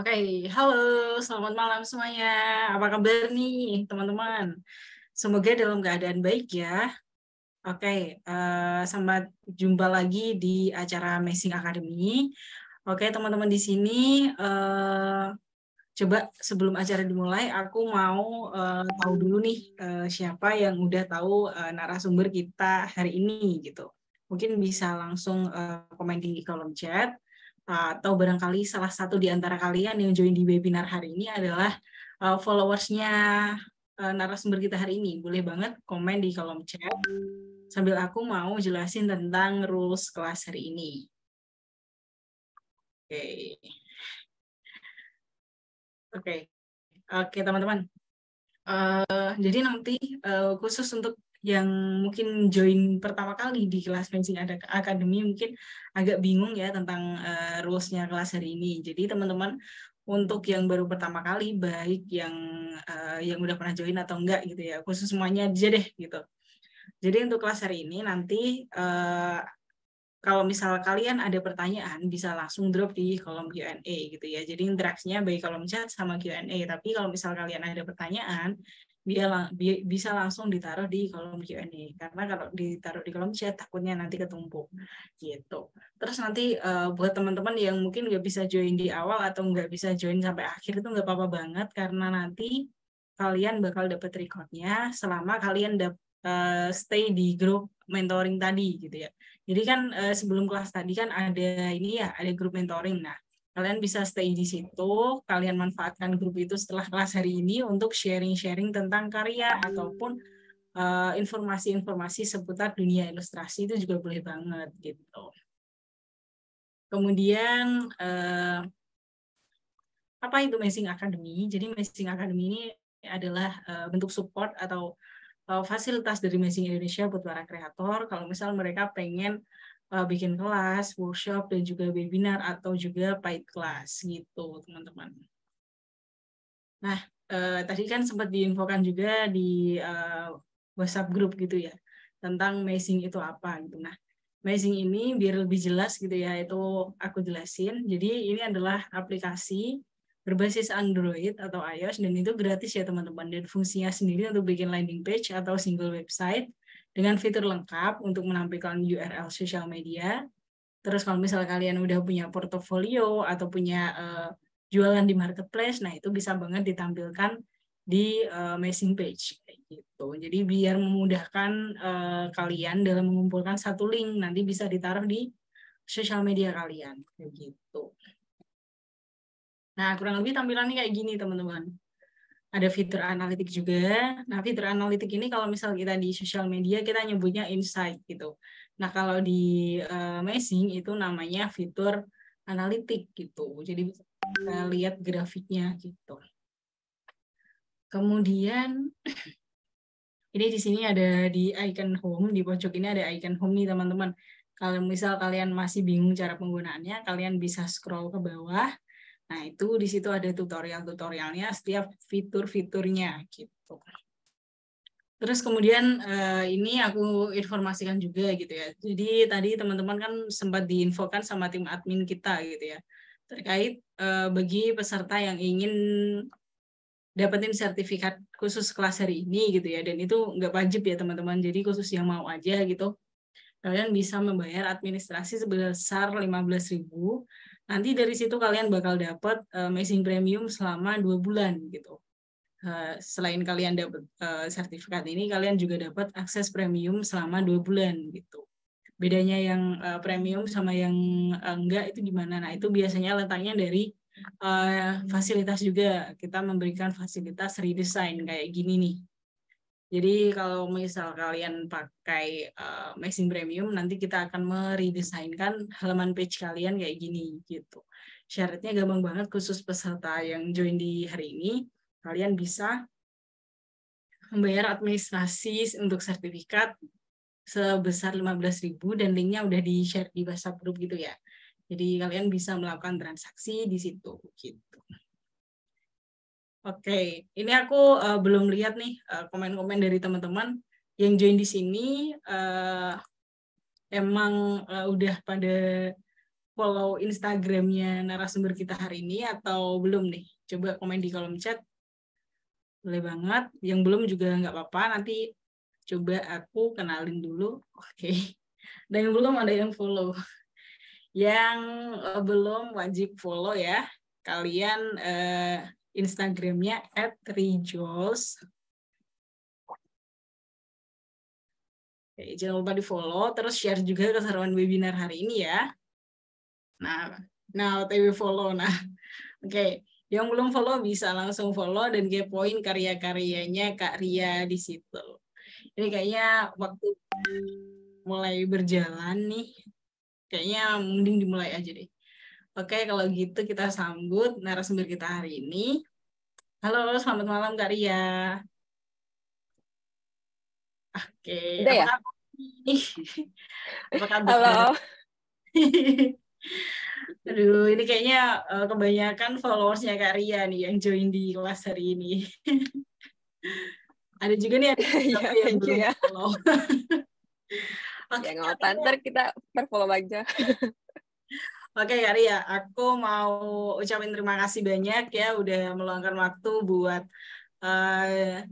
Oke, halo, selamat malam semuanya. Apa kabar nih, teman-teman? Semoga dalam keadaan baik ya. Oke, selamat jumpa lagi di acara Amazing Academy. Oke, teman-teman di sini, coba sebelum acara dimulai, aku mau tahu dulu nih siapa yang udah tahu narasumber kita hari ini gitu. Mungkin bisa langsung komen di kolom chat. Atau barangkali salah satu di antara kalian yang join di webinar hari ini adalah followersnya narasumber kita hari ini. Boleh banget komen di kolom chat sambil aku mau jelasin tentang rules kelas hari ini. Oke, teman-teman. Jadi nanti khusus untuk yang mungkin join pertama kali di kelas Amazing Academy mungkin agak bingung ya tentang rules-nya kelas hari ini. Jadi teman-teman untuk yang baru pertama kali baik yang udah pernah join atau enggak gitu ya, khusus semuanya aja deh gitu. Jadi untuk kelas hari ini nanti kalau misal kalian ada pertanyaan bisa langsung drop di kolom Q&A gitu ya. Jadi interaksinya baik kolom chat sama Q&A. Tapi kalau misal kalian ada pertanyaan bisa langsung ditaruh di kolom Q&A. Karena kalau ditaruh di kolom chat takutnya nanti ketumpuk gitu. Terus nanti buat teman-teman yang mungkin nggak bisa join di awal atau nggak bisa join sampai akhir itu nggak apa-apa banget karena nanti kalian bakal dapat recordnya selama kalian stay di grup mentoring tadi gitu ya. Jadi kan sebelum kelas tadi kan ada grup mentoring. Nah, kalian bisa stay di situ, kalian manfaatkan grup itu setelah kelas hari ini untuk sharing-sharing tentang karya ataupun informasi-informasi seputar dunia ilustrasi itu juga boleh banget gitu. Kemudian apa itu Amazing Academy? Jadi Amazing Academy ini adalah bentuk support atau fasilitas dari Amazing Indonesia buat para kreator. Kalau misal mereka pengen bikin kelas, workshop, dan juga webinar atau juga paid class gitu, teman-teman. Nah, tadi kan sempat diinfokan juga di WhatsApp group gitu ya, tentang Amazing itu apa gitu. Nah, Amazing ini biar lebih jelas gitu ya, itu aku jelasin. Jadi ini adalah aplikasi berbasis Android atau iOS dan itu gratis ya teman-teman. Dan fungsinya sendiri untuk bikin landing page atau single website dengan fitur lengkap untuk menampilkan URL sosial media. Terus kalau misalnya kalian udah punya portofolio atau punya jualan di marketplace, nah itu bisa banget ditampilkan di Amazing Page gitu. Jadi biar memudahkan kalian dalam mengumpulkan satu link nanti bisa ditaruh di sosial media kalian gitu. Nah, kurang lebih tampilannya kayak gini, teman-teman. Ada fitur analitik juga. Nah, fitur analitik ini kalau misal kita di sosial media kita nyebutnya insight gitu. Nah, kalau di Amazing itu namanya fitur analitik gitu. Jadi bisa kita lihat grafiknya gitu. Kemudian ini di sini ada di icon home, di pojok ini ada icon home nih teman-teman. Kalau misal kalian masih bingung cara penggunaannya, kalian bisa scroll ke bawah. Nah, itu di situ ada tutorial-tutorialnya setiap fitur-fiturnya gitu. Terus kemudian ini aku informasikan juga gitu ya. Jadi tadi teman-teman kan sempat diinfokan sama tim admin kita gitu ya. Terkait bagi peserta yang ingin dapetin sertifikat khusus kelas hari ini gitu ya. Dan itu nggak wajib ya teman-teman. Jadi khusus yang mau aja gitu. Kalian bisa membayar administrasi sebesar 15.000. Nanti dari situ kalian bakal dapat Amazing Premium selama 2 bulan gitu. Selain kalian dapat sertifikat ini, kalian juga dapat akses premium selama 2 bulan gitu. Bedanya yang premium sama yang enggak itu gimana? Nah, itu biasanya letaknya dari fasilitas juga. Kita memberikan fasilitas redesign kayak gini nih. Jadi kalau misal kalian pakai Amazing Premium, nanti kita akan meredesainkan halaman page kalian kayak gini gitu. Syaratnya gampang banget, khusus peserta yang join di hari ini, kalian bisa membayar administrasi untuk sertifikat sebesar 15.000 dan linknya udah di-share di WhatsApp group gitu ya. Jadi kalian bisa melakukan transaksi di situ gitu. Oke, ini aku belum lihat nih komen-komen dari teman-teman yang join di sini emang udah pada follow Instagramnya narasumber kita hari ini atau belum nih? Coba komen di kolom chat. Boleh banget. Yang belum juga nggak apa-apa. Nanti coba aku kenalin dulu. Oke. Dan yang belum ada yang follow. Yang belum wajib follow ya. Kalian Instagramnya @rejols. Oke, jangan lupa di follow. Terus share juga keseruan webinar hari ini ya. Nah, OTW follow. Nah, oke. Yang belum follow bisa langsung follow dan kepoin karya-karyanya Kak Ria di situ. Ini kayaknya waktu mulai berjalan nih. Kayaknya mending dimulai aja deh. Oke, kalau gitu kita sambut narasumber kita hari ini. Halo, selamat malam Kak Ria. Oke, Udah apa ya? kabar? Apa kabar? Halo. Aduh, ini kayaknya kebanyakan followersnya Kak Ria nih yang join di kelas hari ini. Ada juga nih ada Ya, beberapa yang thank you belum ya. follow. Ya, Oke, nggak apa-apa. Ntar kita follow aja. Oke, Kak Ria, aku mau ucapin terima kasih banyak ya udah meluangkan waktu buat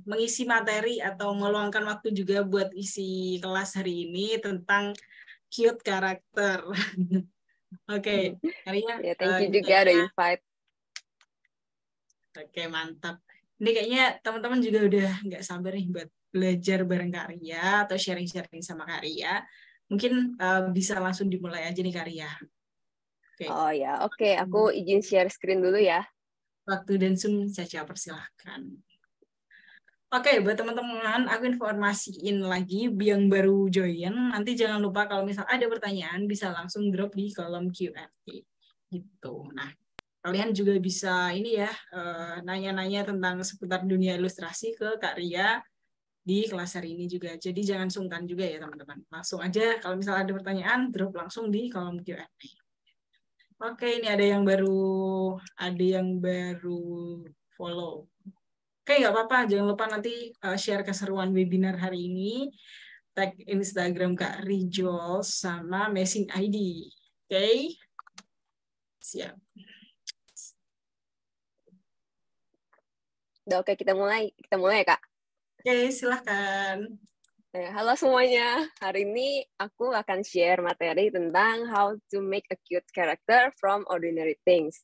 mengisi materi atau meluangkan waktu juga buat isi kelas hari ini tentang cute karakter. Oke, Kak Ria, Ya, thank you ini juga kayaknya udah invite. oke mantap. Ini kayaknya teman-teman juga udah nggak sabar nih buat belajar bareng Kak Ria atau sharing-sharing sama Kak Ria. Mungkin bisa langsung dimulai aja nih Kak Ria. Oke. Oh ya, oke. Aku izin share screen dulu ya. Waktu dan Zoom saja persilahkan. Oke, buat teman-teman, aku informasiin lagi yang baru join. Nanti jangan lupa kalau misal ada pertanyaan, bisa langsung drop di kolom Q&A. Gitu. Nah, kalian juga bisa ini ya, nanya-nanya tentang seputar dunia ilustrasi ke Kak Ria di kelas hari ini juga. Jadi jangan sungkan juga ya teman-teman. Langsung aja kalau misal ada pertanyaan, drop langsung di kolom Q&A. Oke, ini ada yang baru follow. Oke, nggak apa-apa. Jangan lupa nanti share keseruan webinar hari ini. Tag Instagram Kak Rijol sama Messing ID. Oke? Siap. Udah oke, kita mulai. Kita mulai ya, Kak. Oke, silahkan. Halo semuanya. Hari ini aku akan share materi tentang how to make a cute character from ordinary things.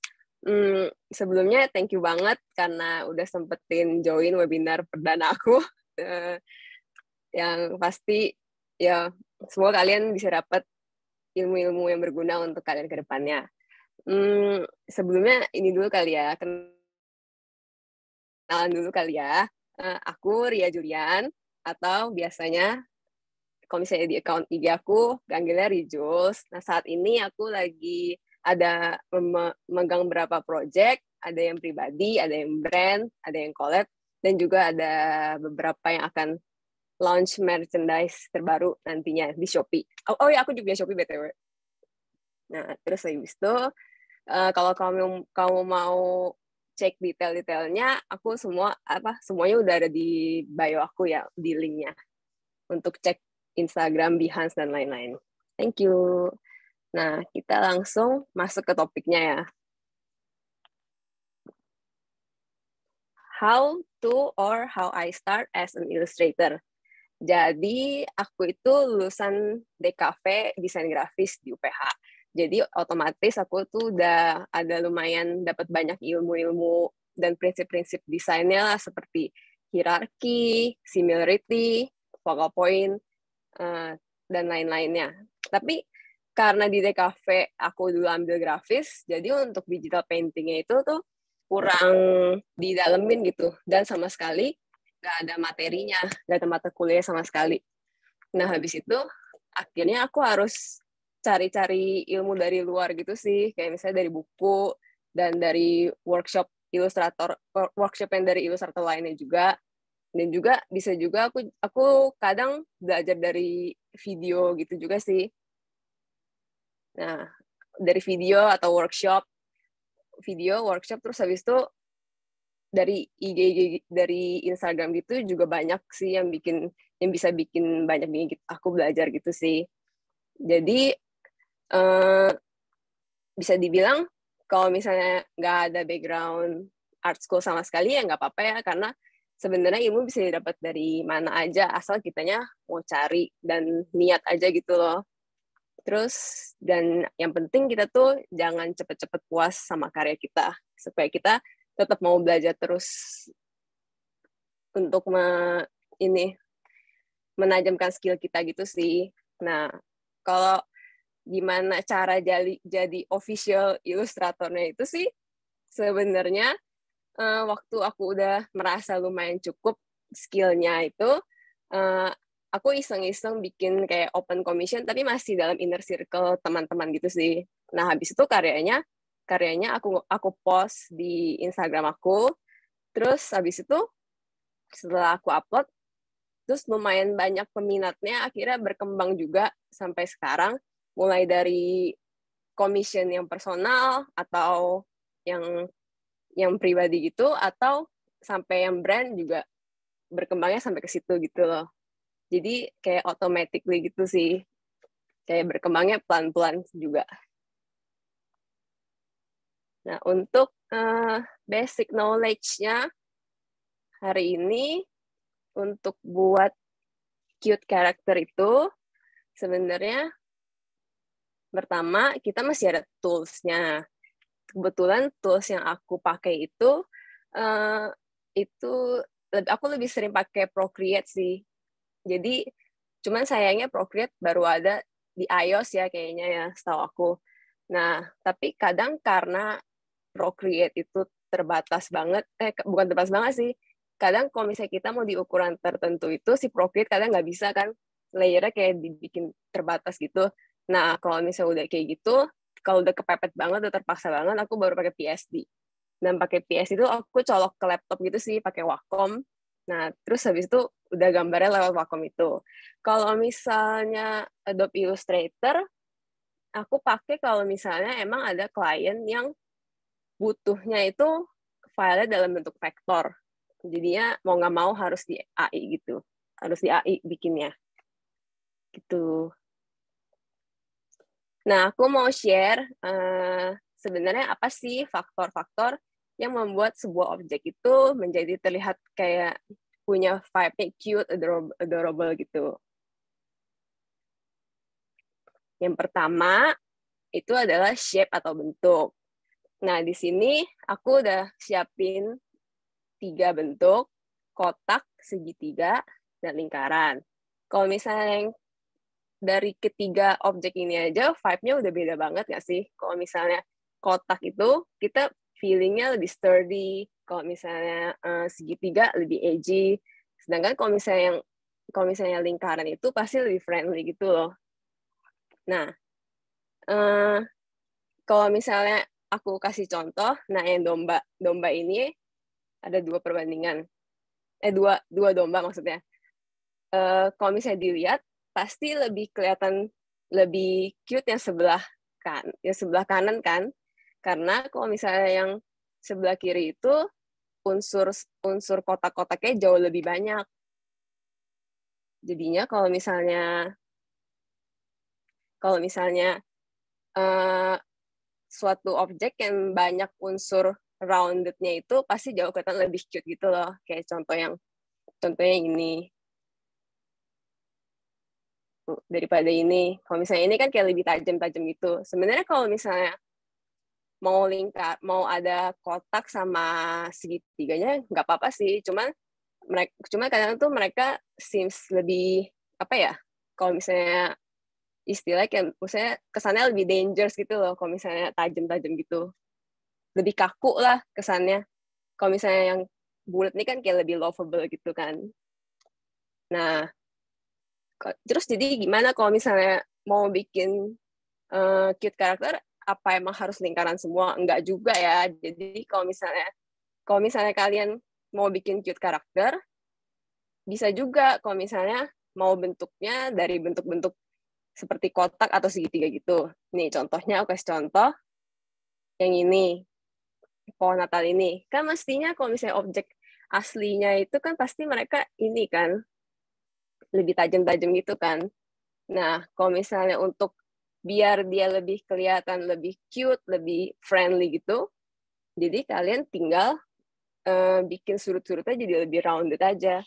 Sebelumnya thank you banget karena udah sempetin join webinar perdana aku. Yang pasti ya semoga kalian bisa dapat ilmu-ilmu yang berguna untuk kalian ke depannya. Sebelumnya ini dulu kali ya, kenalan dulu kali ya. Aku Ria Julian, atau biasanya kalau misalnya di account IG aku, panggilnya Rijuls. Nah, saat ini aku lagi ada memegang beberapa project, ada yang pribadi, ada yang brand, ada yang collab, dan juga ada beberapa yang akan launch merchandise terbaru nantinya di Shopee. Oh ya, aku juga punya Shopee BTW. Nah, terus habis itu, kalau kamu mau cek detail-detailnya, aku semuanya udah ada di bio aku ya, di linknya untuk cek Instagram, Behance, dan lain-lain. Thank you. Nah, kita langsung masuk ke topiknya ya. How I start as an illustrator. Jadi, aku itu lulusan DKV Desain Grafis di UPH. Jadi, otomatis aku tuh udah ada lumayan dapat banyak ilmu-ilmu dan prinsip-prinsip desainnya lah, seperti hierarki, similarity, focal point, dan lain-lainnya. Tapi karena di DKV aku dulu ambil grafis, jadi untuk digital paintingnya itu tuh kurang didalemin gitu. Dan sama sekali nggak ada materinya, nggak ada mata kuliah sama sekali. Nah, habis itu akhirnya aku harus cari-cari ilmu dari luar gitu sih, kayak misalnya dari buku dan dari workshop yang dari ilustrator lainnya juga. Dan juga bisa juga aku kadang belajar dari video gitu juga sih. Nah, dari video atau workshop terus habis itu dari IG dari Instagram gitu juga banyak sih yang bisa bikin banyak aku belajar gitu sih. Jadi bisa dibilang kalau misalnya nggak ada background art school sama sekali ya nggak apa-apa ya, karena sebenarnya ilmu bisa didapat dari mana aja asal kitanya mau cari dan niat aja gitu loh. Terus dan yang penting kita tuh jangan cepet-cepet puas sama karya kita, supaya kita tetap mau belajar terus untuk ini menajamkan skill kita gitu sih. Nah, kalau gimana cara jadi official ilustratornya itu sih sebenarnya waktu aku udah merasa lumayan cukup skillnya itu, aku iseng-iseng bikin kayak open commission tapi masih dalam inner circle teman-teman gitu sih. Nah, habis itu karyanya aku post di Instagram aku. Terus habis itu setelah aku upload, terus lumayan banyak peminatnya, akhirnya berkembang juga sampai sekarang, mulai dari commission yang personal atau yang pribadi gitu, atau sampai yang brand juga berkembangnya sampai ke situ gitu loh. Jadi kayak automatically gitu sih, kayak berkembangnya pelan-pelan juga. Nah, untuk basic knowledge-nya hari ini, untuk buat cute character itu, sebenarnya pertama kita masih ada tools-nya. Kebetulan tools yang aku pakai itu aku lebih sering pakai Procreate sih. Jadi cuman sayangnya Procreate baru ada di iOS ya kayaknya ya, setahu aku. Nah, tapi kadang karena Procreate itu terbatas banget, bukan terbatas banget sih. Kadang kalau misalnya kita mau di ukuran tertentu itu, si Procreate kadang nggak bisa kan, layernya kayak dibikin terbatas gitu. Nah, kalau misalnya udah kayak gitu, kalau udah kepepet banget, udah terpaksa banget, aku baru pakai PSD. Dan pakai PSD itu aku colok ke laptop gitu sih, pakai Wacom. Nah, terus habis itu udah gambarnya lewat Wacom itu. Kalau misalnya Adobe Illustrator, aku pakai kalau misalnya emang ada klien yang butuhnya itu filenya dalam bentuk vektor. Jadinya mau nggak mau harus di AI gitu. Harus di AI bikinnya. Gitu. Nah, aku mau share sebenarnya apa sih faktor-faktor yang membuat sebuah objek itu menjadi terlihat kayak punya vibe-nya cute, adorable gitu. Yang pertama, itu adalah shape atau bentuk. Nah, di sini aku udah siapin 3 bentuk, kotak, segitiga, dan lingkaran. Kalau misalnya yang dari ketiga objek ini aja, vibe-nya udah beda banget nggak sih? Kalau misalnya kotak itu, kita feeling-nya lebih sturdy. Kalau misalnya segitiga, lebih edgy. Sedangkan kalau misalnya lingkaran itu pasti lebih friendly gitu loh. Nah, kalau misalnya aku kasih contoh, nah yang domba ini ada 2 perbandingan. Dua domba maksudnya. Kalau misalnya dilihat, pasti lebih kelihatan lebih cute yang sebelah kanan kan, karena kalau misalnya yang sebelah kiri itu unsur kotak-kotaknya jauh lebih banyak. Jadinya kalau misalnya suatu objek yang banyak unsur rounded-nya itu pasti jauh kelihatan lebih cute gitu loh, kayak contohnya ini. Daripada ini. Kalau misalnya ini kan kayak lebih tajam-tajam gitu. Sebenarnya kalau misalnya mau ada kotak sama segitiganya nggak apa-apa sih. Cuma kadang tuh mereka seems lebih apa ya? Kalau misalnya istilahnya kayak misalnya kesannya lebih dangerous gitu loh. Kalau misalnya tajam-tajam gitu, lebih kaku lah kesannya. Kalau misalnya yang bulat ini kan kayak lebih lovable gitu kan. Nah, terus jadi gimana kalau misalnya mau bikin cute karakter, apa emang harus lingkaran semua? Enggak juga ya. Jadi kalau misalnya kalian mau bikin cute karakter, bisa juga kalau misalnya mau bentuknya dari bentuk-bentuk seperti kotak atau segitiga gitu. Nih contohnya, aku kasih contoh yang ini, pohon Natal ini. Kan mestinya kalau misalnya objek aslinya itu kan pasti mereka ini kan lebih tajam-tajam gitu kan. Nah, kalau misalnya untuk biar dia lebih kelihatan lebih cute, lebih friendly gitu. Jadi kalian tinggal bikin sudut-sudutnya jadi lebih rounded aja.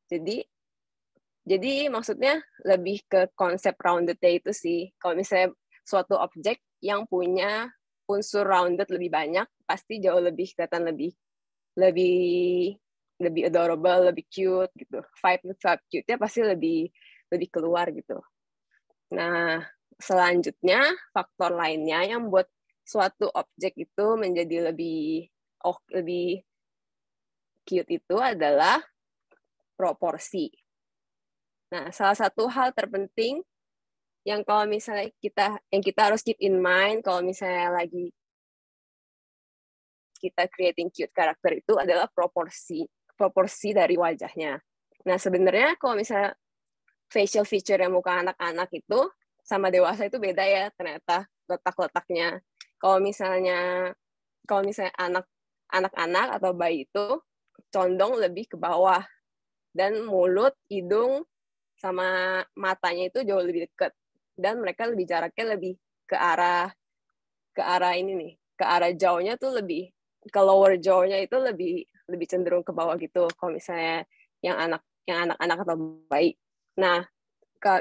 Jadi maksudnya lebih ke konsep rounded-nya itu sih. Kalau misalnya suatu objek yang punya unsur rounded lebih banyak, pasti jauh lebih kelihatan lebih lebih adorable, lebih cute gitu. Vibe cute-nya pasti lebih keluar gitu. Nah, selanjutnya faktor lainnya yang buat suatu objek itu menjadi lebih cute itu adalah proporsi. Nah, salah satu hal terpenting yang kalau misalnya kita harus keep in mind kalau misalnya lagi kita creating cute karakter itu adalah proporsi dari wajahnya. Nah, sebenarnya kalau misalnya facial feature yang muka anak-anak itu sama dewasa itu beda ya ternyata letak-letaknya. Kalau misalnya anak-anak atau bayi itu condong lebih ke bawah dan mulut, hidung sama matanya itu jauh lebih dekat dan mereka lebih jaraknya lebih ke arah ini nih, ke arah jauhnya tuh lebih ke lower jaw-nya itu lebih cenderung ke bawah gitu kalau misalnya yang anak-anak atau bayi. Nah,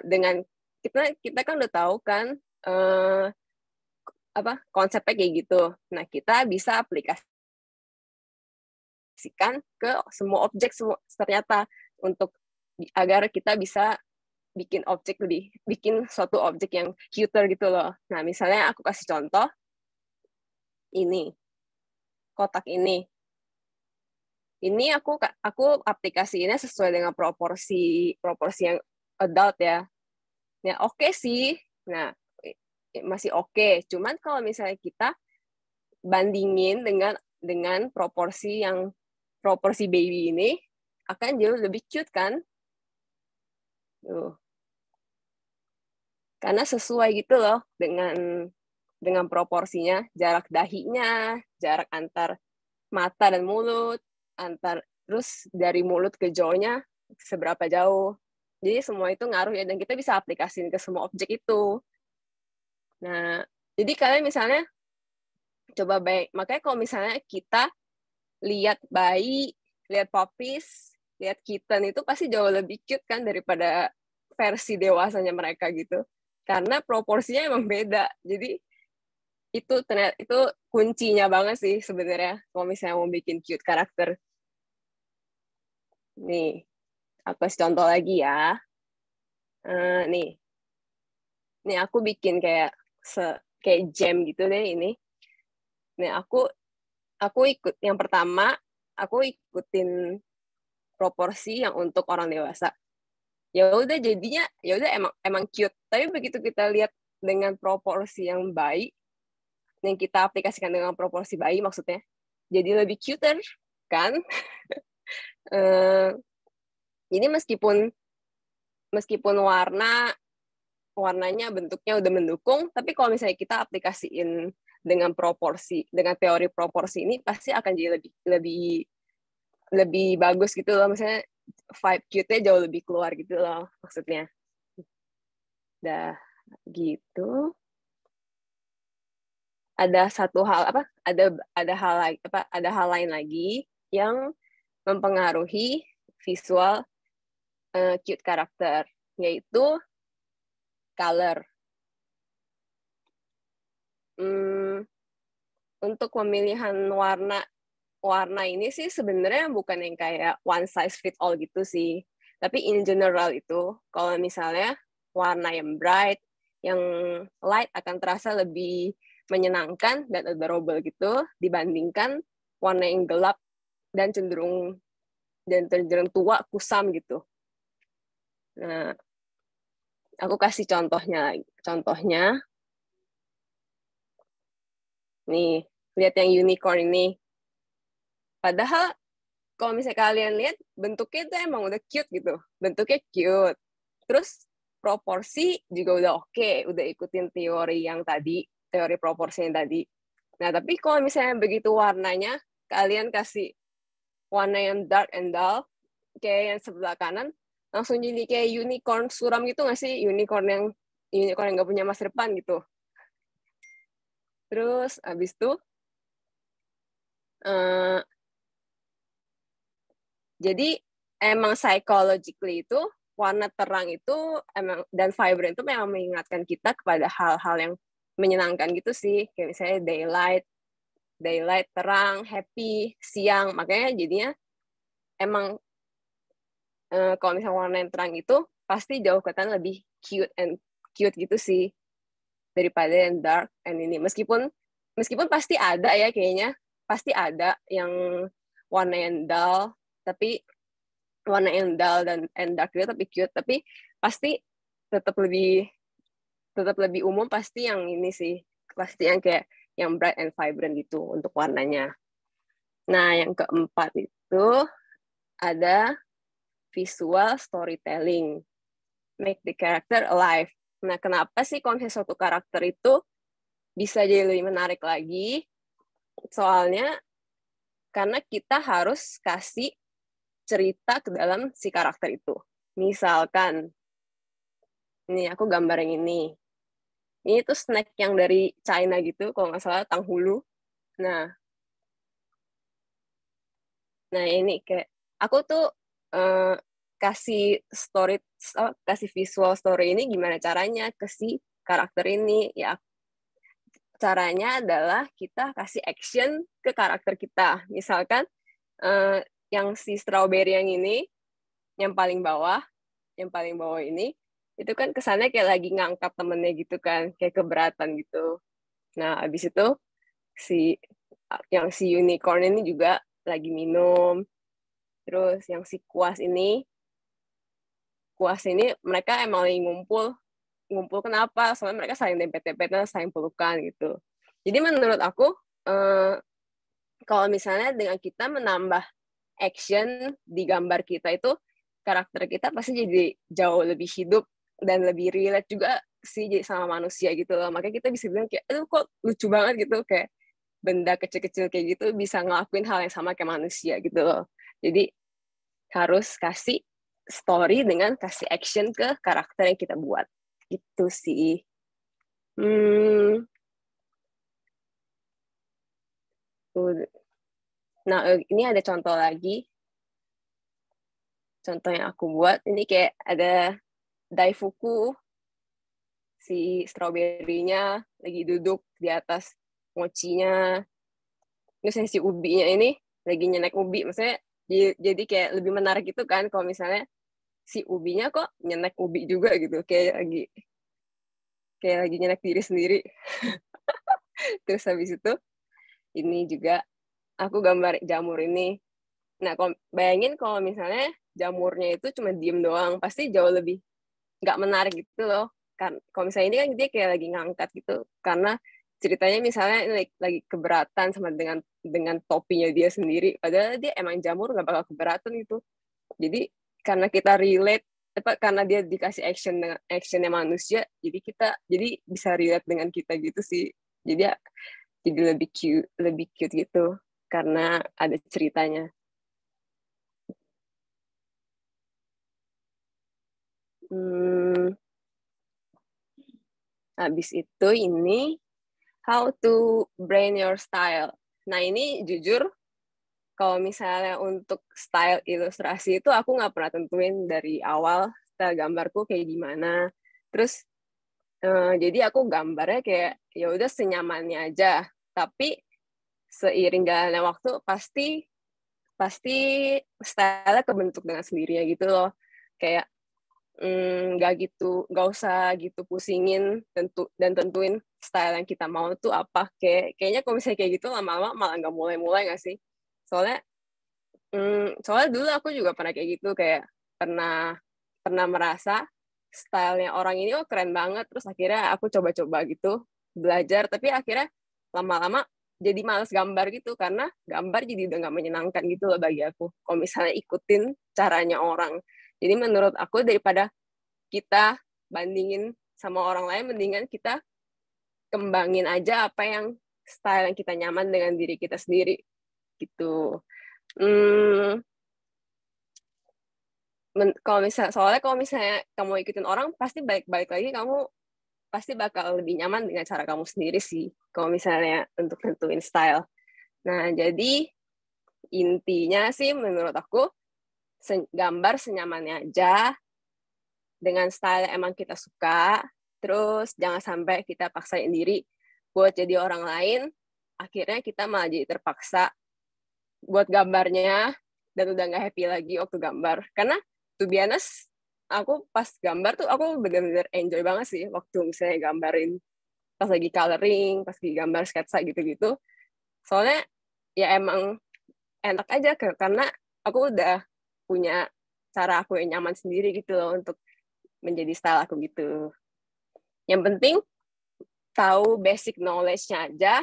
dengan kita kan udah tahu kan konsepnya kayak gitu. Nah, kita bisa aplikasikan ke semua objek ternyata untuk agar kita bisa bikin suatu objek yang cuter gitu loh. Nah, misalnya aku kasih contoh ini. Kotak ini. Ini aku aplikasinya sesuai dengan proporsi yang adult ya. Ya oke sih. Nah, masih oke. Cuman kalau misalnya kita bandingin dengan proporsi baby ini akan jauh lebih cute kan? Tuh. Karena sesuai gitu loh dengan proporsinya, jarak dahinya, jarak antar mata dan mulut, terus dari mulut ke jawnya seberapa jauh. Jadi semua itu ngaruh ya, dan kita bisa aplikasiin ke semua objek itu. Nah, jadi kalian misalnya coba makanya kalau misalnya kita lihat bayi, lihat puppies, lihat kitten itu pasti jauh lebih cute kan daripada versi dewasanya mereka gitu. Karena proporsinya emang beda. Jadi itu kuncinya banget sih sebenarnya kalau misalnya mau bikin cute karakter. Nih, aku kasih contoh lagi ya. Nih aku bikin kayak jam gitu deh ini. Nih aku ikut yang pertama, aku ikutin proporsi yang untuk orang dewasa. Ya udah jadinya ya udah emang cute. Tapi begitu kita lihat dengan proporsi yang baik, yang kita aplikasikan dengan proporsi bayi maksudnya, jadi lebih cuter kan? Jadi meskipun warnanya bentuknya udah mendukung, tapi kalau misalnya kita aplikasiin dengan teori proporsi ini pasti akan jadi lebih bagus gitu loh. Misalnya vibe cute-nya jauh lebih keluar gitu loh maksudnya. Dah gitu. Ada satu hal ada hal lain lagi yang mempengaruhi visual cute karakter, yaitu color. Untuk pemilihan warna ini sih sebenarnya bukan yang kayak one size fit all gitu sih. Tapi in general itu, kalau misalnya warna yang bright, yang light akan terasa lebih menyenangkan dan adorable gitu dibandingkan warna yang gelap dan cenderung tua, kusam gitu. Nah, aku kasih contohnya. Nih, lihat yang unicorn ini. Padahal kalau misalnya kalian lihat bentuknya itu emang udah cute gitu. Bentuknya cute. Terus proporsi juga udah oke, udah ikutin teori proporsi yang tadi. Nah, tapi kalau misalnya begitu warnanya, kalian kasih warna yang dark and dull, kayak yang sebelah kanan, langsung jadi kayak unicorn suram gitu nggak sih? Unicorn yang unicorn yang nggak punya masa depan gitu. Terus abis itu jadi emang psychologically itu warna terang itu emang dan vibrant itu memang mengingatkan kita kepada hal-hal yang menyenangkan gitu sih, kayak misalnya daylight terang, happy, siang. Makanya jadinya emang kalau misalnya warna yang terang itu pasti jauh kelihatan lebih cute gitu sih daripada yang dark and ini. Meskipun pasti ada ya, kayaknya pasti ada yang warna yang dull, tapi warna yang dull dan dark itu tapi cute, tapi pasti tetap lebih umum pasti yang ini sih, pasti yang kayak yang bright and vibrant gitu untuk warnanya. Nah, yang keempat itu ada visual storytelling, make the character alive. Nah, kenapa sih kalau misalnya suatu karakter itu bisa jadi lebih menarik lagi? Soalnya karena kita harus kasih cerita ke dalam si karakter itu. Misalkan, ini aku gambar yang ini. Ini tuh snack yang dari China gitu, kalau nggak salah tanghulu. Nah, ini kayak aku tuh kasih kasih visual story ini gimana caranya ke si karakter ini. Ya, caranya adalah kita kasih action ke karakter kita. Misalkan yang si strawberry yang ini, yang paling bawah ini, itu kan kesannya kayak lagi ngangkat temennya gitu kan, kayak keberatan gitu. Nah, abis itu si unicorn ini juga lagi minum. Terus yang si kuas ini mereka emang lagi ngumpul kenapa? Soalnya mereka saling dempet-dempetan, saling pelukan gitu. Jadi menurut aku kalau misalnya dengan kita menambah action di gambar kita itu, karakter kita pasti jadi jauh lebih hidup dan lebih relate juga sih jadi sama manusia gitu loh. Makanya kita bisa bilang kayak, aduh kok lucu banget gitu, kayak benda kecil-kecil kayak gitu bisa ngelakuin hal yang sama kayak manusia gitu loh. Jadi harus kasih story dengan kasih action ke karakter yang kita buat. Gitu sih. Nah, ini ada contoh lagi. Contoh yang aku buat, ini kayak ada Daifuku, si strawberry-nya lagi duduk di atas mochinya. Terus si ubinya ini lagi nyenek ubi. Maksudnya jadi kayak lebih menarik gitu kan kalau misalnya si ubinya kok nyenek ubi juga gitu. Kayak lagi nyenek diri sendiri. Terus habis itu ini juga aku gambar jamur ini. Nah, bayangin kalau misalnya jamurnya itu cuma diem doang, pasti jauh lebih nggak menarik gitu loh. Kan kalau misalnya ini kan dia kayak lagi ngangkat gitu, karena ceritanya misalnya ini lagi keberatan sama dengan topinya dia sendiri, padahal dia emang jamur nggak bakal keberatan gitu. Jadi karena kita relate, karena dia dikasih actionnya manusia, jadi bisa relate dengan kita gitu sih. Jadi lebih cute gitu karena ada ceritanya. Habis itu ini how to brand your style. Nah, ini jujur kalau misalnya untuk style ilustrasi itu aku nggak pernah tentuin dari awal style gambarku kayak gimana. Terus jadi aku gambarnya kayak ya udah senyamannya aja. Tapi seiring jalannya waktu pasti style-nya kebentuk dengan sendirinya gitu loh. Kayak nggak usah gitu pusingin tentuin style yang kita mau tuh apa. Kayaknya kalau misalnya kayak gitu lama-lama malah nggak mulai-mulai nggak sih? Soalnya dulu aku juga pernah kayak gitu, kayak pernah merasa stylenya orang ini keren banget, terus akhirnya aku coba-coba gitu belajar, tapi akhirnya lama-lama jadi males gambar gitu karena gambar jadi udah nggak menyenangkan gitu loh bagi aku kalau misalnya ikutin caranya orang. Jadi menurut aku daripada kita bandingin sama orang lain, mendingan kita kembangin aja apa yang style yang kita nyaman dengan diri kita sendiri gitu. Kalau misalnya kamu ikutin orang pasti balik lagi kamu pasti bakal lebih nyaman dengan cara kamu sendiri sih, kalau misalnya untuk nentuin style. Nah, jadi intinya sih menurut aku, gambar senyamannya aja, dengan style yang emang kita suka, terus jangan sampai kita paksain diri buat jadi orang lain, akhirnya kita malah jadi terpaksa buat gambarnya, dan udah nggak happy lagi waktu gambar. Karena, to be honest, aku pas gambar tuh aku bener-bener enjoy banget sih waktu misalnya gambarin pas lagi coloring, pas lagi gambar sketsa gitu-gitu. Soalnya ya emang enak aja karena aku udah punya cara aku yang nyaman sendiri gitu loh untuk menjadi style aku gitu. Yang penting tahu basic knowledge-nya aja,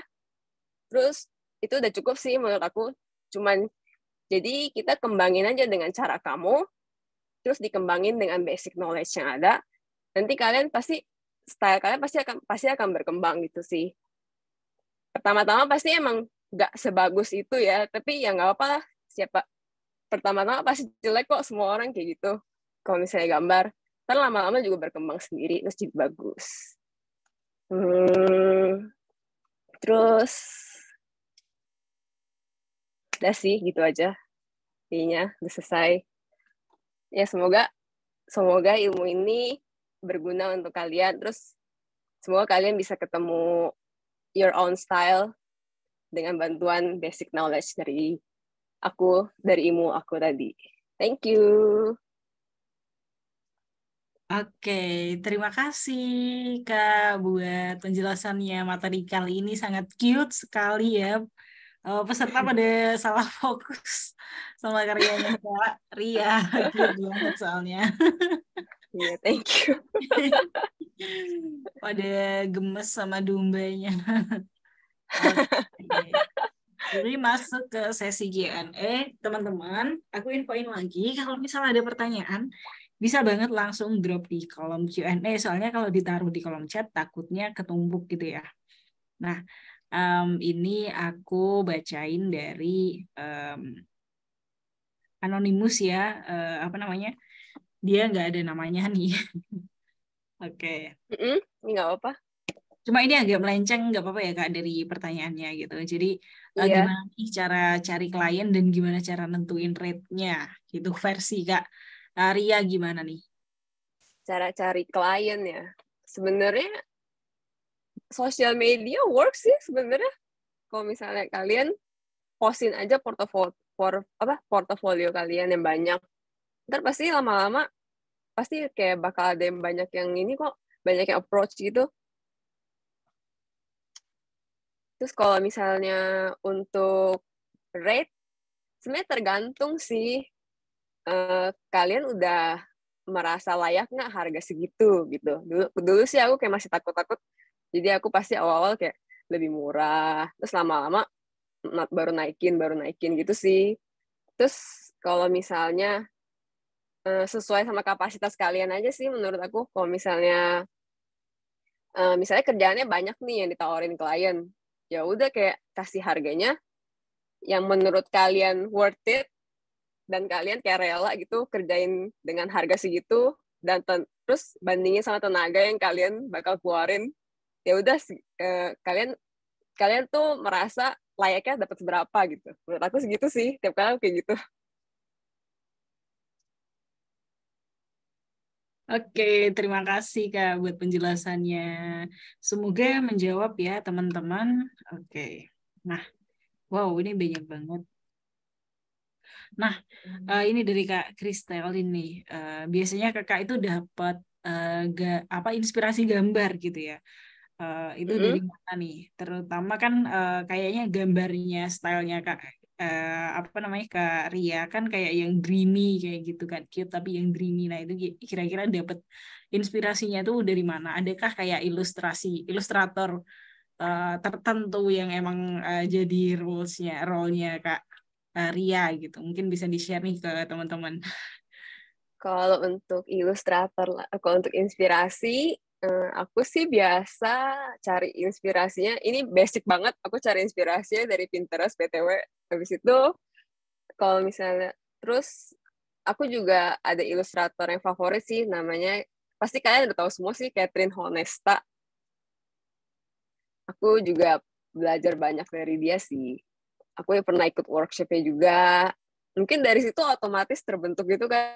terus itu udah cukup sih menurut aku. Cuman jadi kita kembangin aja dengan cara kamu, terus dikembangin dengan basic knowledge yang ada, nanti kalian pasti style kalian pasti akan berkembang gitu sih. Pertama-tama pasti emang nggak sebagus itu ya, tapi ya nggak apa lah. Pertama-tama pasti jelek kok, semua orang kayak gitu. Kalau misalnya gambar, ntar lama-lama juga berkembang sendiri, terus jadi bagus. Terus, udah sih gitu aja. Intinya udah selesai. Ya semoga ilmu ini berguna untuk kalian. Terus semoga kalian bisa ketemu your own style dengan bantuan basic knowledge dari ilmu aku tadi. Thank you. Oke, terima kasih Kak buat penjelasannya. Materi kali ini sangat cute sekali ya. Peserta pada salah fokus sama karyanya Kak Ria. Cute banget soalnya. Yeah, thank you. Pada gemes sama dombanya. Oke. Jadi masuk ke sesi Q&A, teman-teman. Aku infoin lagi, kalau misalnya ada pertanyaan, bisa banget langsung drop di kolom Q&A. Soalnya kalau ditaruh di kolom chat, takutnya ketumpuk gitu ya. Nah, ini aku bacain dari Anonymous ya. Apa namanya? Dia nggak ada namanya nih. Oke. Ini nggak apa-apa. Cuma ini agak melenceng, nggak apa-apa ya Kak, dari pertanyaannya gitu. Jadi Iya. gimana nih cara cari klien dan gimana cara nentuin rate-nya gitu versi Kak. Ria gimana nih? Cara cari klien ya. Sebenarnya social media works sih sebenarnya. Kalau misalnya kalian postin aja portofolio kalian yang banyak. Ntar pasti lama-lama pasti kayak bakal ada yang banyak yang ini kok, banyak yang approach gitu. Terus kalau misalnya untuk rate, sebenarnya tergantung sih kalian udah merasa layak nggak harga segitu gitu. Dulu sih aku kayak masih takut-takut, jadi aku pasti awal-awal kayak lebih murah, terus lama-lama baru naikin gitu sih. Terus kalau misalnya sesuai sama kapasitas kalian aja sih menurut aku. Kalau misalnya kerjaannya banyak nih yang ditawarin klien, ya udah kayak kasih harganya yang menurut kalian worth it, dan kalian kayak rela gitu kerjain dengan harga segitu, dan terus bandingin sama tenaga yang kalian bakal keluarin, ya udah kalian tuh merasa layaknya dapat seberapa gitu. Menurut aku segitu sih, tiap kali kayak gitu. Oke, terima kasih Kak buat penjelasannya. Semoga menjawab ya teman-teman. Oke. Nah, wow ini banyak banget. Nah, ini dari Kak Kristel ini. Biasanya Kakak itu dapat apa inspirasi gambar gitu ya. Itu dari mana nih? Terutama kan kayaknya gambarnya, stylenya Kak apa namanya Kak Ria kan kayak yang dreamy kayak gitu kan, cute tapi yang dreamy. Nah itu kira-kira dapat inspirasinya tuh dari mana? Adakah kayak ilustrator tertentu yang emang jadi role-nya Kak Ria gitu? Mungkin bisa di-share nih ke teman-teman. Kalau untuk kalau untuk inspirasi, aku sih biasa cari inspirasinya. Ini basic banget, aku cari inspirasinya dari Pinterest, BTW. Habis itu, kalau misalnya, terus aku juga ada ilustrator yang favorit sih, namanya, pasti kalian udah tahu semua sih, Catherine Honesta. aku juga belajar banyak dari dia sih. Aku ya pernah ikut workshopnya juga. Mungkin dari situ otomatis terbentuk gitu kali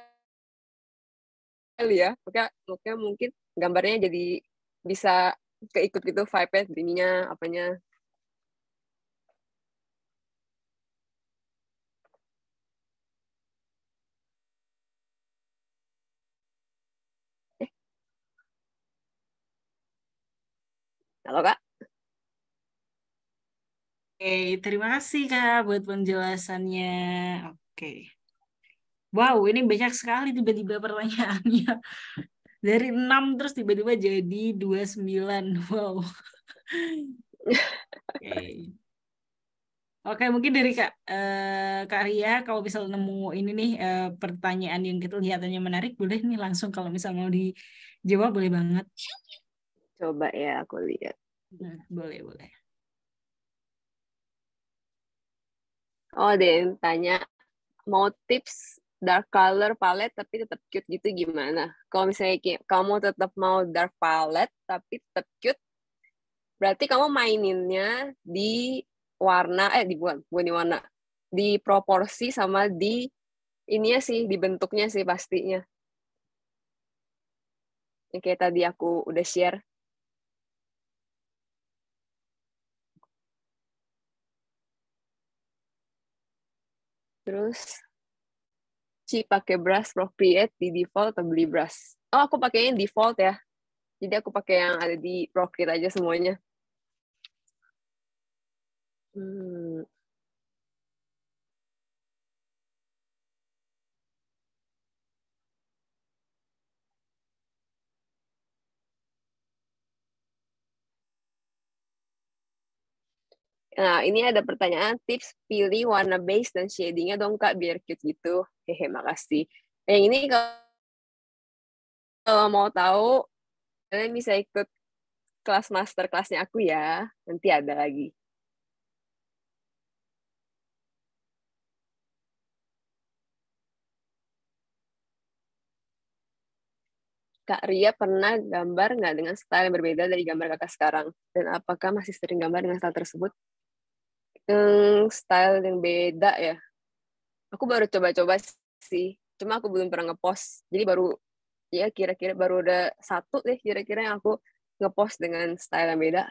ya. Makanya mungkin gambarnya jadi bisa keikut gitu vibe-nya, dreaming-nya, apanya. Halo Kak? Oke, terima kasih Kak buat penjelasannya. Oke. Wow, ini banyak sekali tiba-tiba pertanyaannya. Dari 6 terus tiba-tiba jadi 29. Wow. Oke. Oke, mungkin dari Kak Ria, kalau misal nemu ini nih pertanyaan yang kelihatannya menarik, boleh nih langsung kalau misal mau dijawab boleh banget. Coba ya aku lihat. Nah, boleh, boleh. Oh, ada yang tanya, mau tips dark color palette tapi tetap cute gitu gimana? Kalau misalnya kamu tetap mau dark palette tapi tetap cute, berarti kamu maininnya di warna, di bukan di warna, di proporsi sama di ininya sih, di bentuknya sih pastinya. Yang kayak tadi aku udah share. Terus, pakai brush Procreate di default atau beli brush? Oh, aku pakainya default ya. Jadi aku pakai yang ada di Procreate aja semuanya. Hmm. Nah, ini ada pertanyaan tips pilih warna base dan shadingnya dong Kak, biar cute gitu. Hehe, makasih. Yang ini kalau mau tahu, kalian bisa ikut kelas master kelasnya aku ya. Nanti ada lagi. Kak Ria pernah gambar nggak dengan style yang berbeda dari gambar kakak sekarang? Dan apakah masih sering gambar dengan style tersebut? Style yang beda ya. Aku baru coba-coba sih. Cuma aku belum pernah ngepost. Jadi baru, ya kira-kira baru ada satu deh kira-kira yang aku ngepost dengan style yang beda.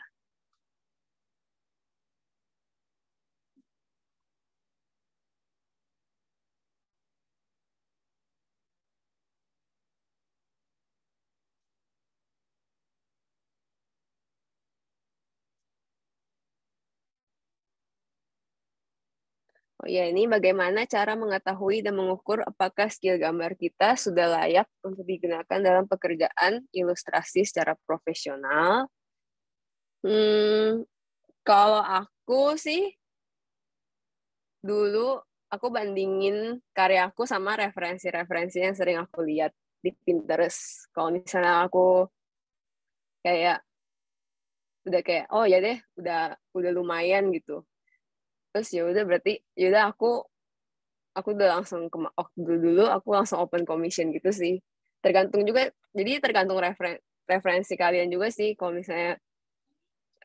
Oh ya, ini bagaimana cara mengetahui dan mengukur apakah skill gambar kita sudah layak untuk digunakan dalam pekerjaan ilustrasi secara profesional? Hmm, kalau aku sih dulu aku bandingin karyaku sama referensi-referensi yang sering aku lihat di Pinterest. Kalau misalnya aku kayak udah kayak oh ya deh, udah lumayan gitu. Terus ya udah berarti ya udah aku udah langsung waktu dulu aku langsung open commission gitu sih. Tergantung juga, jadi tergantung referensi kalian juga sih. Kalau misalnya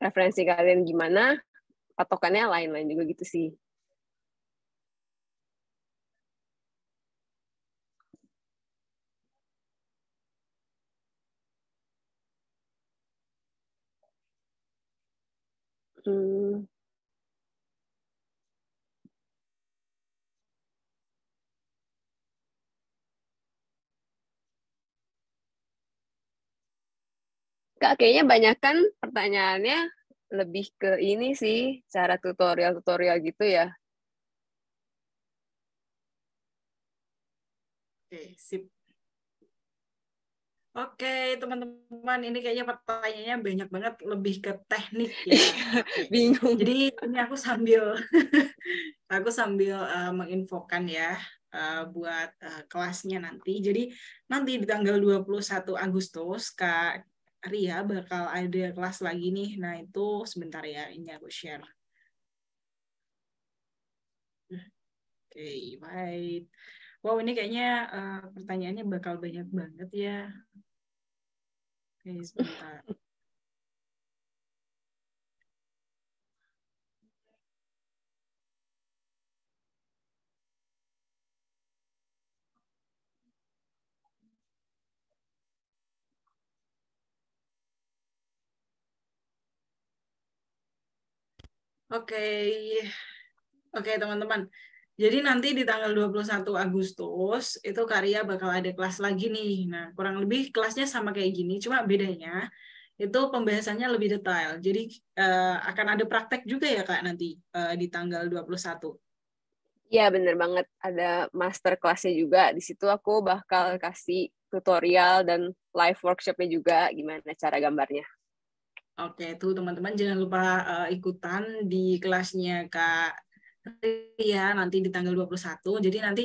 referensi kalian gimana, patokannya lain-lain juga gitu sih. Hmm. Kak, kayaknya banyak kan pertanyaannya lebih ke ini sih, cara tutorial-tutorial gitu ya. Oke, sip. Oke, teman-teman, ini kayaknya pertanyaannya banyak banget, lebih ke teknik ya. Oke. Bingung. Jadi ini aku sambil menginfokan ya buat kelasnya nanti. Jadi nanti di tanggal 21 Agustus Kak Ria bakal ada kelas lagi nih. Nah, itu sebentar ya, ini aku share. Oke, baik. Wow, ini kayaknya pertanyaannya bakal banyak banget ya. Oke, sebentar. Oke. Oke, teman-teman. Jadi nanti di tanggal 21 Agustus itu Karya bakal ada kelas lagi nih. Nah, kurang lebih kelasnya sama kayak gini, cuma bedanya itu pembahasannya lebih detail. Jadi akan ada praktek juga ya Kak nanti di tanggal 21. Iya, bener banget. Ada master kelasnya juga. Di situ aku bakal kasih tutorial dan live workshopnya juga, gimana cara gambarnya. Oke, itu teman-teman jangan lupa ikutan di kelasnya Kak Ria nanti di tanggal 21. Jadi nanti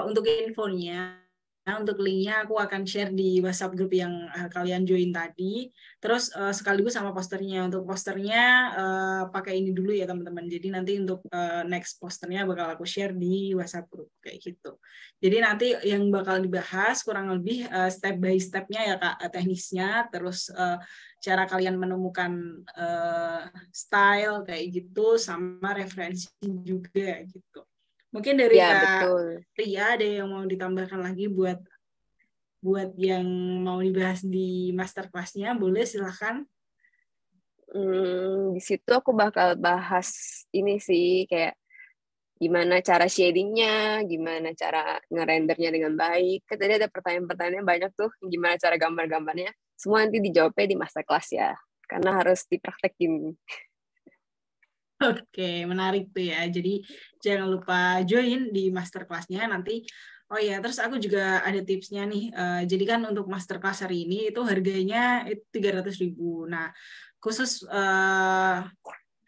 untuk infonya, untuk linknya aku akan share di WhatsApp grup yang kalian join tadi. Terus sekaligus sama posternya. Untuk posternya pakai ini dulu ya teman-teman. Jadi nanti untuk next posternya bakal aku share di WhatsApp grup kayak gitu. Jadi nanti yang bakal dibahas kurang lebih step by step-nya ya Kak, teknisnya, terus cara kalian menemukan style kayak gitu, sama referensi juga gitu. Mungkin dari Ya, Kak betul. Ria ada yang mau ditambahkan lagi buat yang mau dibahas di masterclass-nya, boleh silahkan. Di situ aku bakal bahas ini sih, kayak gimana cara shading-nya, gimana cara ngerendernya dengan baik. Kan tadi ada pertanyaan-pertanyaan banyak tuh, gimana cara gambar-gambarnya. Semua nanti dijawabnya di masterclass ya, karena harus dipraktekin. Oke, menarik tuh ya. Jadi jangan lupa join di masterclass-nya nanti. Oh ya, terus aku juga ada tipsnya nih. Jadi kan untuk masterclass hari ini itu harganya itu 300.000. Nah, khusus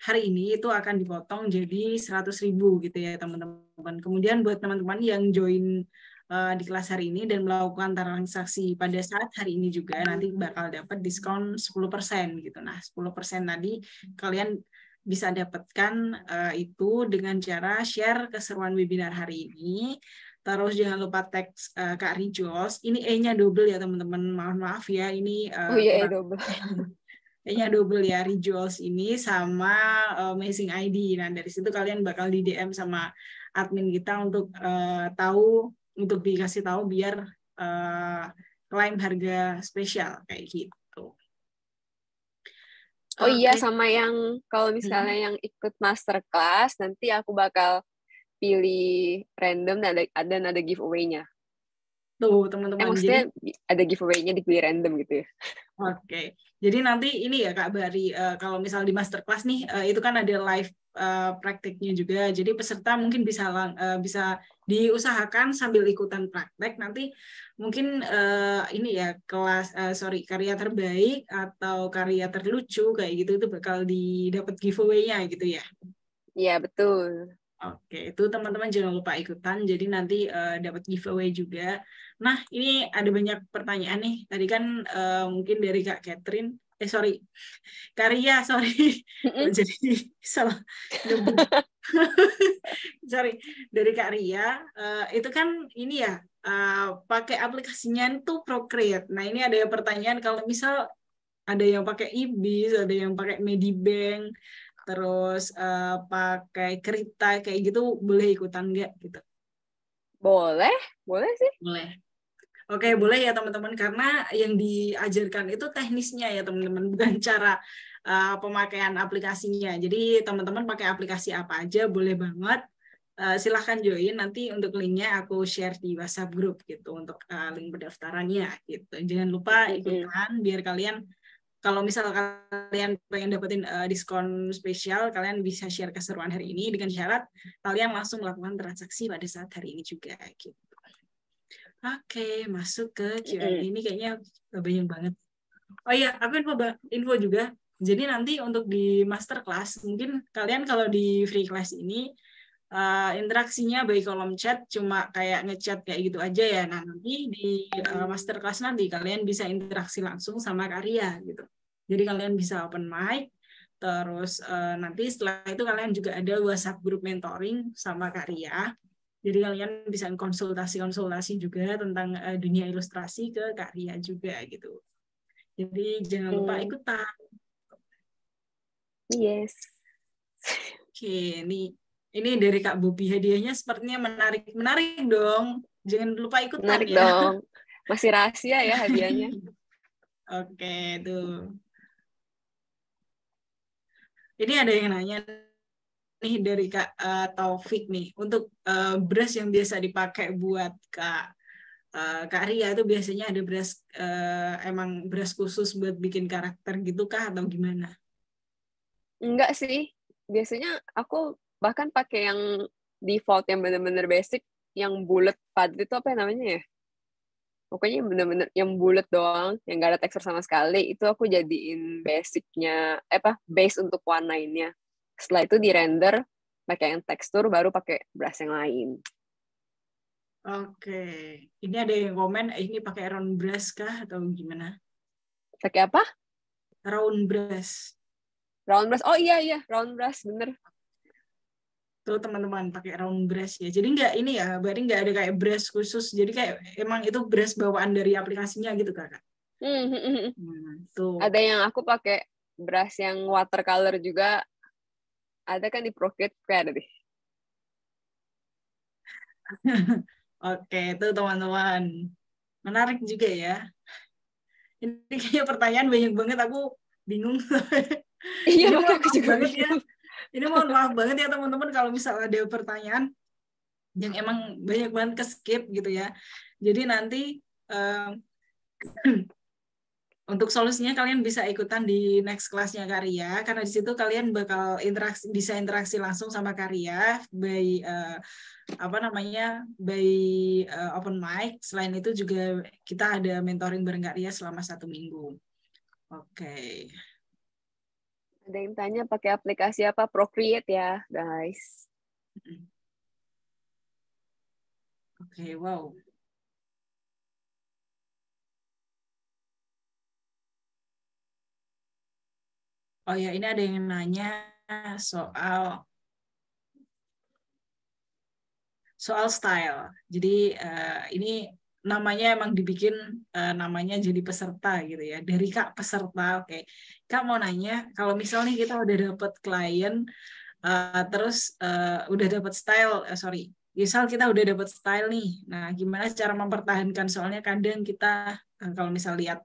hari ini itu akan dipotong jadi 100.000 gitu ya teman-teman. Kemudian buat teman-teman yang join di kelas hari ini dan melakukan transaksi pada saat hari ini juga nanti bakal dapat diskon 10% gitu. Nah, 10% tadi kalian bisa dapatkan itu dengan cara share keseruan webinar hari ini. Terus jangan lupa tag Kak Rijos. Ini E-nya double ya teman-teman. Maaf ya, ini Oh iya, kurang double. E-nya double ya, Rijos ini sama Amazing ID. Nah, dari situ kalian bakal di DM sama admin kita untuk tahu, untuk dikasih tahu biar klaim harga spesial kayak gitu. Oh iya, Oke. sama yang kalau misalnya yang ikut masterclass, nanti aku bakal pilih random dan ada giveaway-nya. Tuh, teman-teman. Jadi Maksudnya ada giveaway-nya dipilih random gitu ya. oke, jadi nanti ini ya Kak Bari, kalau misal di masterclass nih, itu kan ada live prakteknya juga. Jadi peserta mungkin bisa diusahakan sambil ikutan praktek. Nanti mungkin ini ya karya terbaik atau karya terlucu kayak gitu itu bakal didapat giveaway-nya gitu ya. Iya, betul. Oke, itu teman-teman jangan lupa ikutan. Jadi nanti dapat giveaway juga. Nah, ini ada banyak pertanyaan nih. Tadi kan mungkin dari Kak Catherine. Sorry. Karya, sorry. Kok jadi salah nyebut. Sorry. Dari Kak Ria. Itu kan ini ya, pakai aplikasinya itu Procreate. Nah, ini ada pertanyaan kalau misal ada yang pakai Ibis, ada yang pakai Medibank, terus pakai Krita kayak gitu, boleh ikutan nggak gitu? Boleh, boleh sih. Boleh. Oke, boleh ya teman-teman, karena yang diajarkan itu teknisnya ya teman-teman, bukan cara pemakaian aplikasinya. Jadi teman-teman pakai aplikasi apa aja boleh banget. Silahkan join, nanti untuk linknya aku share di WhatsApp group gitu untuk link pendaftarannya gitu. Jangan lupa ikutan biar kalian, kalau misal kalian pengen dapetin diskon spesial, kalian bisa share keseruan hari ini dengan syarat kalian langsung melakukan transaksi pada saat hari ini juga gitu. Oke, masuk ke Q&A ini kayaknya banyak banget. Oh iya, aku info juga. Jadi nanti untuk di masterclass, mungkin kalian kalau di free class ini interaksinya by kolom chat cuma kayak ngechat kayak gitu aja ya. Nah, nanti di masterclass nanti kalian bisa interaksi langsung sama Karya gitu. Jadi kalian bisa open mic, terus nanti setelah itu kalian juga ada WhatsApp group mentoring sama Karya. Jadi kalian bisa konsultasi juga tentang dunia ilustrasi ke Kak Ria juga gitu. Jadi jangan lupa ikutan. Yes. Oke, ini dari Kak Bobi, hadiahnya sepertinya menarik dong. Jangan lupa ikutan Menarik ya. dong. Masih rahasia ya hadiahnya. Oke, tuh. Ini ada yang nanya nih dari Kak Taufik nih, untuk brush yang biasa dipakai buat Kak Ria itu biasanya ada brush emang brush khusus buat bikin karakter gitu kah atau gimana? Enggak sih. Biasanya aku bahkan pakai yang default yang bener-bener basic, yang bulat padat itu apa namanya ya? Pokoknya bener-bener yang bulat doang, yang gak ada tekstur sama sekali. Itu aku jadiin basicnya, apa, base untuk warnainnya. Setelah itu di render, pakai yang tekstur, baru pakai brush yang lain. Oke, ini ada yang komen ini pakai round brush kah atau gimana? Pakai apa? Round brush. Round brush. Oh iya, iya. Round brush, bener. Tuh teman-teman pakai round brush ya. Jadi nggak ini ya, berarti nggak ada kayak brush khusus. Jadi kayak emang itu brush bawaan dari aplikasinya gitu Kak. Tuh. Ada yang aku pakai brush yang watercolor juga. Ada kan di Procreate, kayak ada deh. Oke, itu teman-teman. Menarik juga ya. Ini kayaknya pertanyaan banyak banget, aku bingung. Iya, Ini mohon aku maaf juga banget ya. bingung. Ini mohon maaf banget ya teman-teman kalau misalnya ada pertanyaan yang emang banyak banget ke skip gitu ya. Jadi nanti eh, untuk solusinya kalian bisa ikutan di next kelasnya Karya, karena di situ kalian bakal bisa interaksi langsung sama Karya by apa namanya by open mic. Selain itu juga kita ada mentoring bareng Karya selama 1 minggu. Oke. Ada yang tanya pakai aplikasi apa? Procreate ya, guys. Oke, wow. Oh ya, ini ada yang nanya soal style. Jadi ini namanya emang dibikin namanya jadi peserta gitu ya. Dari Kak peserta, oke. Kak mau nanya, kalau misalnya kita udah dapet klien, terus udah dapet style, sorry, misal kita udah dapet style nih. Nah, gimana cara mempertahankan? Soalnya kadang kita kalau misal lihat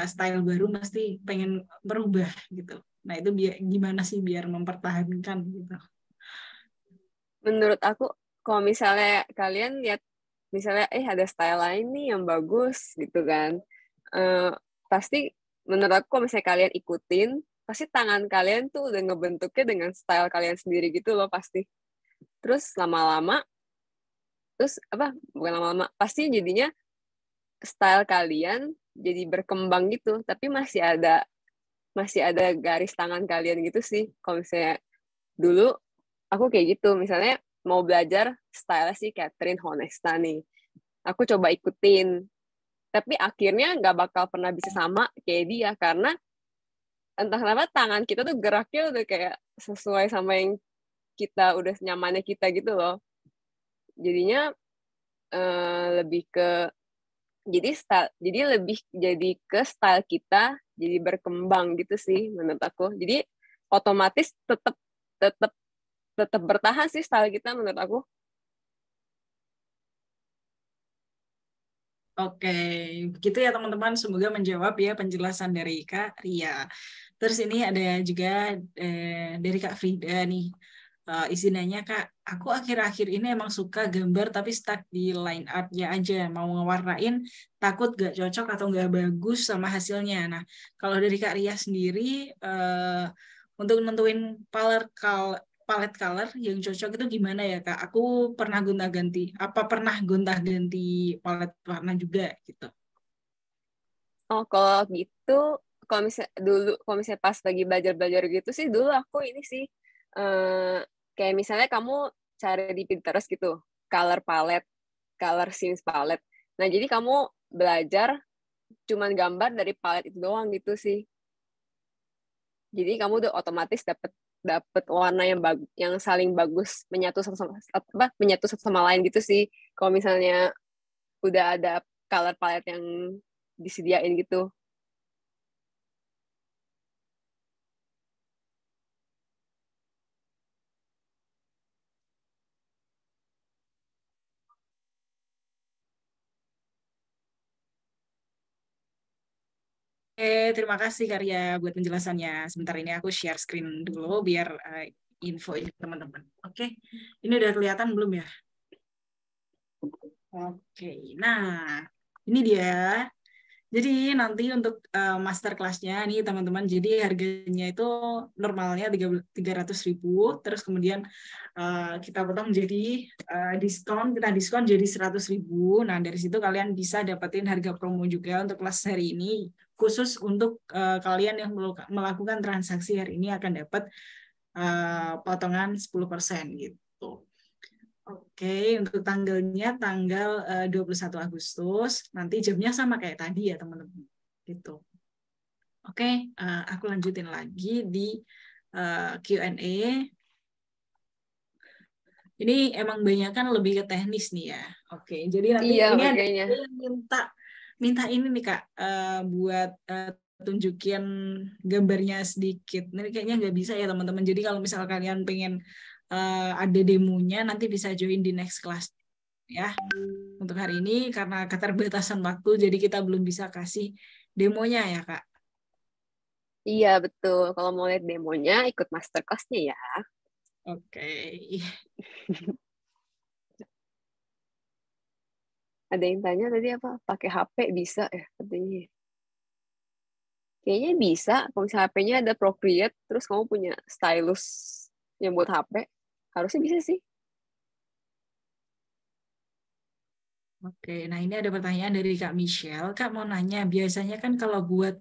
style baru mesti pengen berubah gitu. Nah, itu gimana sih biar mempertahankan gitu? Menurut aku, kalau misalnya kalian lihat, misalnya ada style lain nih yang bagus gitu kan, eh, pasti menurut aku kalau misalnya kalian ikutin, pasti tangan kalian tuh udah ngebentuknya dengan style kalian sendiri gitu loh pasti. Terus lama-lama, terus apa, bukan lama-lama, pasti jadinya style kalian jadi berkembang gitu, tapi masih ada garis tangan kalian gitu sih. Kalau misalnya dulu aku kayak gitu, misalnya mau belajar style si Catherine Honesta nih, aku coba ikutin, tapi akhirnya nggak bakal pernah bisa sama kayak dia, karena entah kenapa tangan kita tuh geraknya udah kayak sesuai sama yang kita udah nyamannya kita gitu loh. Jadinya lebih ke jadi lebih jadi ke style kita jadi berkembang gitu sih menurut aku. Jadi otomatis tetap tetap tetap bertahan sih style kita menurut aku. Oke, begitu ya teman-teman. Semoga menjawab ya penjelasan dari Kak Ria. Terus ini ada juga dari Kak Frida nih. Isi nanya, Kak, aku akhir-akhir ini emang suka gambar tapi stuck di line art-nya aja. Mau ngewarnain, takut gak cocok atau gak bagus sama hasilnya. Nah, kalau dari Kak Ria sendiri, untuk nentuin palet color yang cocok itu gimana ya Kak? Aku pernah gonta-ganti, pernah gonta-ganti palet warna juga gitu. Oh, kalau gitu, kalau misalnya pas lagi belajar-belajar gitu sih, dulu aku ini sih, kayak misalnya kamu cari di Pinterest gitu, color palette, color scenes palette. Nah, jadi kamu belajar cuman gambar dari palette itu doang gitu sih. Jadi kamu udah otomatis dapet dapet warna yang saling bagus menyatu satu sama lain gitu sih. Kalau misalnya udah ada color palette yang disediain gitu. Terima kasih Karya buat penjelasannya. Sebentar ini aku share screen dulu biar info ini teman-teman. Oke, ini udah kelihatan belum ya? Oke, nah ini dia. Jadi nanti untuk master kelasnya nih teman-teman, jadi harganya itu normalnya 300.000, terus kemudian kita potong jadi kita diskon jadi 100.000. Nah dari situ kalian bisa dapetin harga promo juga untuk kelas hari ini, khusus untuk kalian yang melakukan transaksi hari ini akan dapat potongan 10% gitu. Oke, untuk tanggalnya tanggal 21 Agustus. Nanti jamnya sama kayak tadi ya, teman-teman. Gitu. Oke, aku lanjutin lagi di Q&A. Ini emang banyak kan lebih ke teknis nih ya. Oke, jadi nanti Iya, ini ada makanya. yang minta ini nih Kak, buat tunjukin gambarnya sedikit. Ini kayaknya nggak bisa ya teman-teman. Jadi kalau misal kalian pengen ada demonya, nanti bisa join di next class ya. Untuk hari ini karena keterbatasan waktu, jadi kita belum bisa kasih demonya ya Kak. Iya, betul. Kalau mau lihat demonya, ikut masterclass-nya ya. Oke. Ada yang tanya tadi apa? Pakai HP bisa ya katanya. Kayaknya bisa. Kalau misalnya HP-nya ada Procreate, terus kamu punya stylus yang buat HP, harusnya bisa sih. Oke, nah ini ada pertanyaan dari Kak Michelle. Kak mau nanya, biasanya kan kalau buat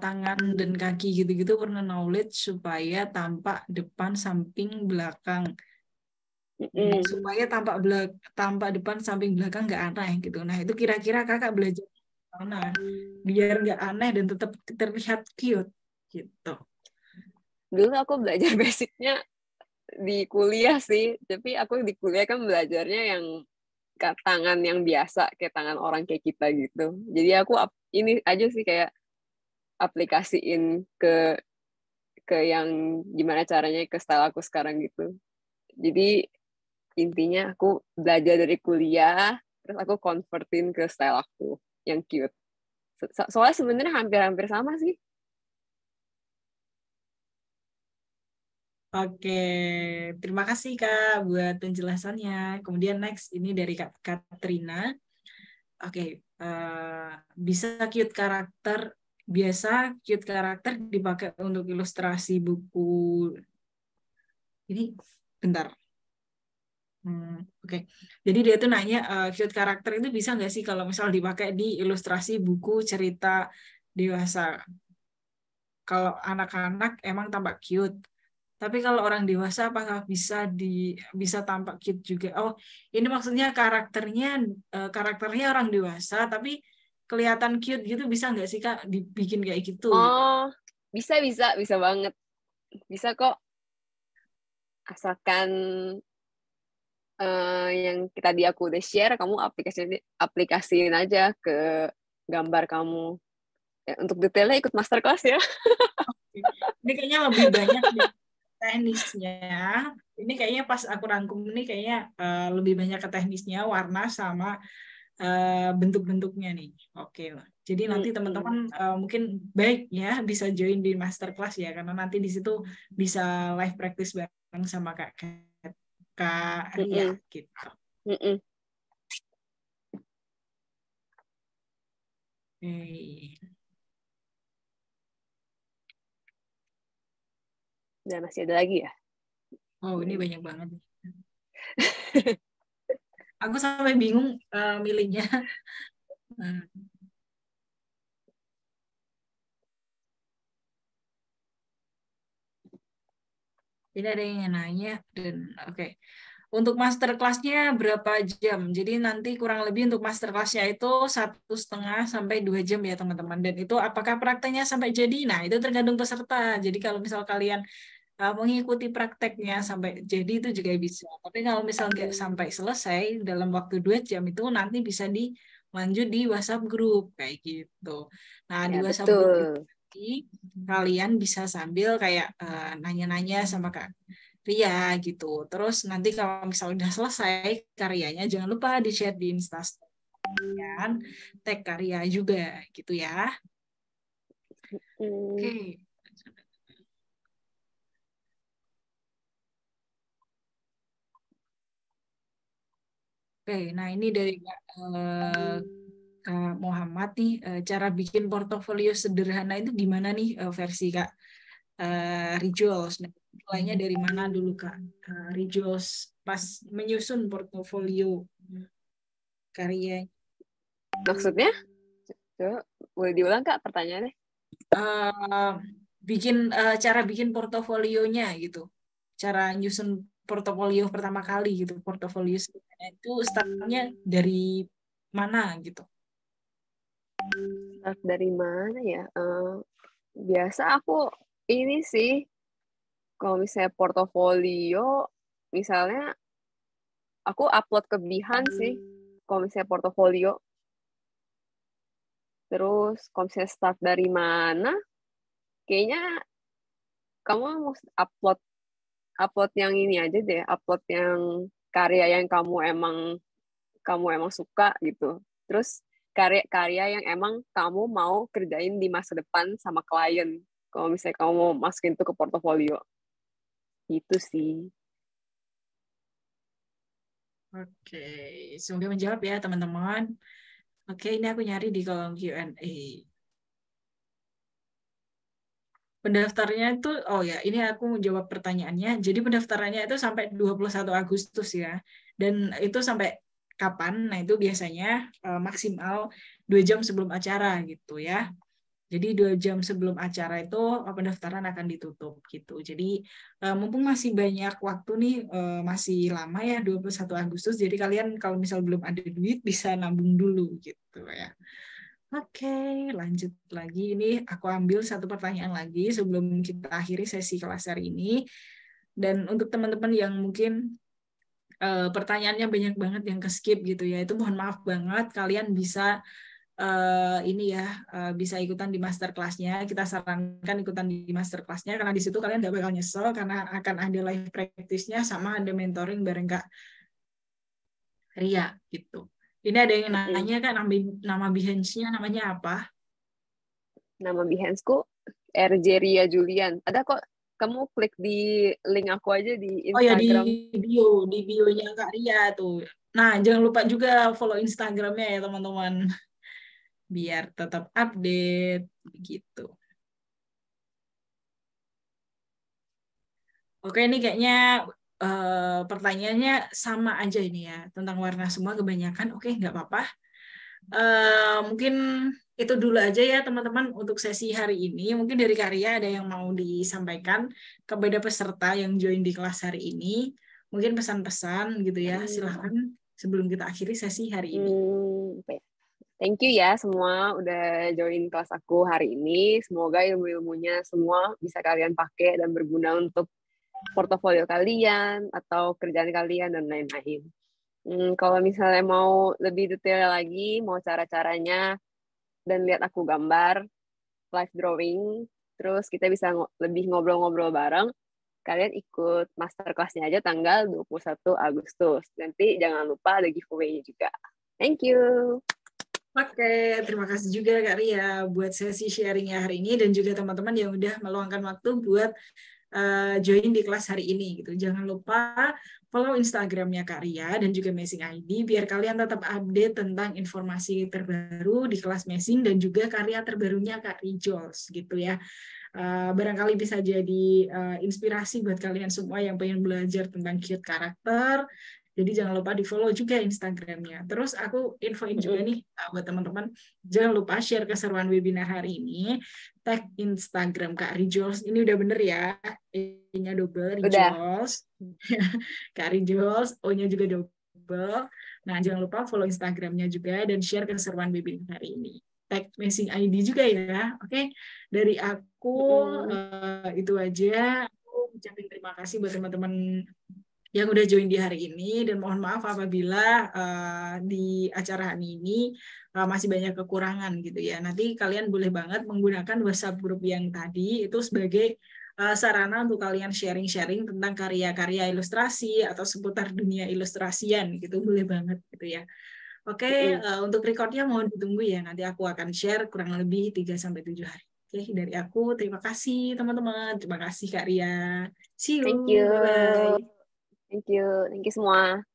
tangan dan kaki gitu-gitu pernah knowledge supaya tampak depan, samping, belakang. Supaya tampak depan, samping, belakang nggak aneh gitu. Nah itu kira-kira kakak belajar mana biar nggak aneh dan tetap terlihat cute gitu. Dulu aku belajar basicnya di kuliah sih, tapi aku di kuliah kan belajarnya yang tangan yang biasa, kayak tangan orang kayak kita gitu. Jadi aku ini aja sih kayak aplikasiin ke yang gimana caranya ke style aku sekarang gitu. Jadi intinya aku belajar dari kuliah, terus aku convertin ke style aku yang cute. Soalnya sebenarnya hampir-hampir sama sih. Oke, terima kasih Kak buat penjelasannya. Kemudian next ini dari Kak Katrina. Oke, bisa cute karakter biasa cute karakter dipakai untuk ilustrasi buku. Ini bentar. Oke. Jadi dia tuh nanya cute karakter itu bisa nggak sih kalau misal dipakai di ilustrasi buku cerita dewasa. Kalau anak-anak emang tampak cute. Tapi kalau orang dewasa apakah bisa tampak cute juga? Oh, ini maksudnya karakternya orang dewasa tapi kelihatan cute gitu, bisa nggak sih Kak dibikin kayak gitu gitu. Oh, bisa banget. Bisa kok. Asalkan yang tadi aku udah share, kamu aplikasiin aja ke gambar kamu. Ya, untuk detailnya ikut masterclass ya. Ini kayaknya lebih banyak di teknisnya. Ini kayaknya pas aku rangkum ini kayaknya lebih banyak ke teknisnya, warna sama bentuk-bentuknya nih. Oke. Jadi nanti teman-teman mungkin baik ya bisa join di masterclass ya, karena nanti di situ bisa live practice bareng sama Kak Ria gitu. Oke. Dan masih ada lagi ya? Oh, ini banyak banget. Aku sampai bingung milihnya. Ini ada yang nanya dan oke. Untuk masterclass-nya berapa jam? Jadi nanti kurang lebih untuk masterclass-nya itu 1,5 sampai 2 jam ya teman-teman. Dan itu apakah prakteknya sampai jadi? Nah itu tergantung peserta. Jadi kalau misal kalian mengikuti prakteknya sampai jadi itu juga bisa. Tapi kalau misal nggak sampai selesai dalam waktu 2 jam itu nanti bisa dilanjut di WhatsApp group kayak gitu. Nah di Ya, WhatsApp group itu betul. kalian bisa sambil kayak nanya-nanya sama Kak Ria gitu. Terus nanti kalau misalnya udah selesai karyanya, jangan lupa di-share di Instastory kan, tag karya juga gitu ya. Oke. Oke, nah ini dari Kak Muhammad nih, cara bikin portofolio sederhana itu gimana nih versi Kak Rijuels? Nah, mulainya dari mana dulu Kak Rijuels pas menyusun portofolio karya? Maksudnya? Coba, boleh diulang Kak pertanyaannya? eh, cara bikin portofolionya gitu, cara nyusun portofolio pertama kali gitu, portofolio sederhana itu startnya dari mana gitu? Start dari mana ya? Biasa aku ini sih, kalau misalnya portofolio, misalnya aku upload ke Behance sih, kalau misalnya portofolio. Terus kalau misalnya start dari mana, kayaknya kamu mau upload upload yang ini aja deh, upload yang karya yang kamu emang suka gitu. Terus karya-karya yang emang kamu mau kerjain di masa depan sama klien. Kalau misalnya kamu mau masukin itu ke portofolio. Itu sih. Oke, semoga menjawab ya teman-teman. Oke, ini aku nyari di kolom Q&A. Pendaftarnya itu, oh ya, ini aku menjawab pertanyaannya. Jadi pendaftarannya itu sampai 21 Agustus ya. Dan itu sampai kapan? Nah, itu biasanya maksimal 2 jam sebelum acara gitu ya. Jadi 2 jam sebelum acara itu pendaftaran akan ditutup gitu. Jadi mumpung masih banyak waktu nih, masih lama ya 21 Agustus. Jadi kalian kalau misal belum ada duit bisa nabung dulu gitu ya. Oke, lanjut lagi. Ini aku ambil satu pertanyaan lagi sebelum kita akhiri sesi kelas hari ini. Dan untuk teman-teman yang mungkin pertanyaannya banyak banget yang ke skip gitu ya, itu mohon maaf banget. Kalian bisa ini ya, bisa ikutan di master kelasnya. Kita sarankan ikutan di master kelasnya karena di situ kalian nggak bakal nyesel karena akan ada live practice-nya sama ada mentoring bareng Kak Ria gitu. Ini ada yang nanya Kak, nama Behance-nya namanya apa? Nama Behance-ku RJ Ria Julian. Ada kok, kamu klik di link aku aja di Oh ya, Instagram. di bio-nya Kak Ria tuh. Nah, jangan lupa juga follow Instagramnya ya teman-teman, biar tetap update gitu. Oke, ini kayaknya pertanyaannya sama aja ini ya, tentang warna semua kebanyakan. Oke, nggak apa-apa. Mungkin itu dulu aja ya teman-teman untuk sesi hari ini. Mungkin dari Karya ada yang mau disampaikan kepada peserta yang join di kelas hari ini. Mungkin pesan-pesan gitu ya, silahkan sebelum kita akhiri sesi hari ini. Thank you ya semua udah join kelas aku hari ini. Semoga ilmu-ilmunya semua bisa kalian pakai dan berguna untuk portofolio kalian atau kerjaan kalian dan lain-lain. Kalau misalnya mau lebih detail lagi, mau cara-caranya dan lihat aku gambar, live drawing, terus kita bisa lebih ngobrol-ngobrol bareng, kalian ikut master kelasnya aja tanggal 21 Agustus. Nanti jangan lupa ada giveaway juga. Thank you. Oke, terima kasih juga Kak Ria buat sesi sharingnya hari ini dan juga teman-teman yang udah meluangkan waktu buat join di kelas hari ini gitu. Jangan lupa follow Instagramnya Kak Ria dan juga Messing ID biar kalian tetap update tentang informasi terbaru di kelas Messing dan juga karya terbarunya Kak Rijols gitu ya. Barangkali bisa jadi inspirasi buat kalian semua yang pengen belajar tentang cute karakter. Jadi jangan lupa di-follow juga Instagramnya. Terus aku infoin juga nih buat teman-teman, jangan lupa share keseruan webinar hari ini, tag Instagram Kak Rijols. Ini udah bener ya, E-nya double, Udah. Rijols. Kak Rijols, O-nya juga double. Nah, jangan lupa follow Instagramnya juga dan share keseruan webinar hari ini. Tag Messing ID juga ya, oke? Dari aku itu aja. Aku ucapin terima kasih buat teman-teman yang udah join di hari ini dan mohon maaf apabila di acara ini masih banyak kekurangan gitu ya. Nanti kalian boleh banget menggunakan WhatsApp grup yang tadi itu sebagai sarana untuk kalian sharing-sharing tentang karya-karya ilustrasi atau seputar dunia ilustrasian gitu, boleh banget gitu ya. Oke, untuk recordnya mohon ditunggu ya. Nanti aku akan share kurang lebih 3-7 hari. Oke, dari aku terima kasih teman-teman. Terima kasih Kak Ria. See you. Thank you. Bye-bye. Thank you. Thank you semua.